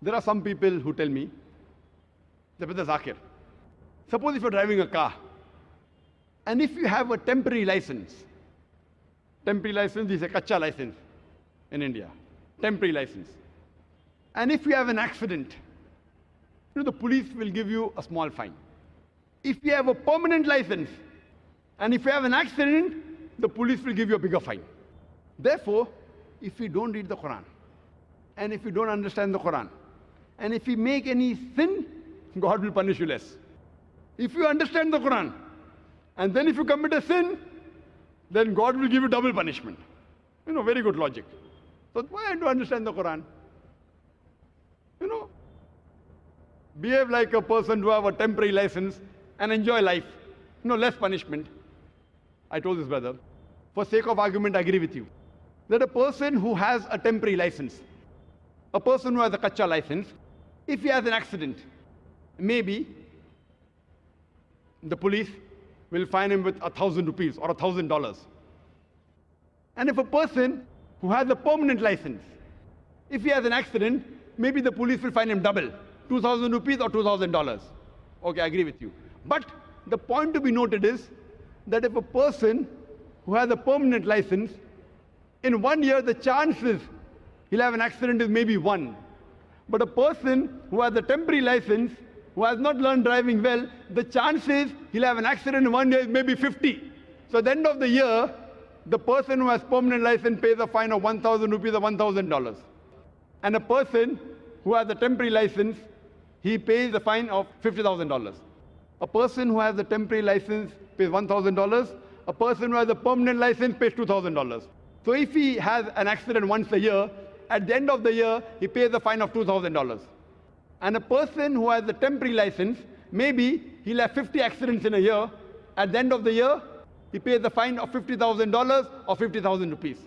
There are some people who tell me, ذاكر, suppose if you're driving a car, and if you have a temporary license is a kacha license in India, temporary license. And if you have an accident, the police will give you a small fine. If you have a permanent license, and if you have an accident, the police will give you a bigger fine. Therefore, if you don't read the Quran, and if you don't understand the Quran, and if you make any sin, God will punish you less. If you understand the Quran, and then if you commit a sin, then God will give you double punishment. Very good logic. So why do you understand the Quran? Behave like a person who have a temporary license and enjoy life. Less punishment. I told this brother, for sake of argument, I agree with you, that a person who has a temporary license, a person who has a kacha license, if he has an accident, maybe the police will fine him with 1,000 rupees or $1,000. And if a person who has a permanent license, if he has an accident, maybe the police will fine him double, 2,000 rupees or $2,000. Okay, I agree with you. But the point to be noted is that if a person who has a permanent license, in 1 year the chances he'll have an accident is maybe 1. But a person who has a temporary license, who has not learned driving well, the chances he'll have an accident in 1 year is maybe 50. So at the end of the year, the person who has permanent license pays a fine of 1,000 rupees or $1,000. And a person who has a temporary license, he pays a fine of $50,000. A person who has a temporary license pays $1,000. A person who has a permanent license pays $2,000. So if he has an accident once a year, at the end of the year, he pays a fine of $2,000. And a person who has a temporary license, maybe he'll have 50 accidents in a year. At the end of the year, he pays a fine of $50,000 or 50,000 rupees.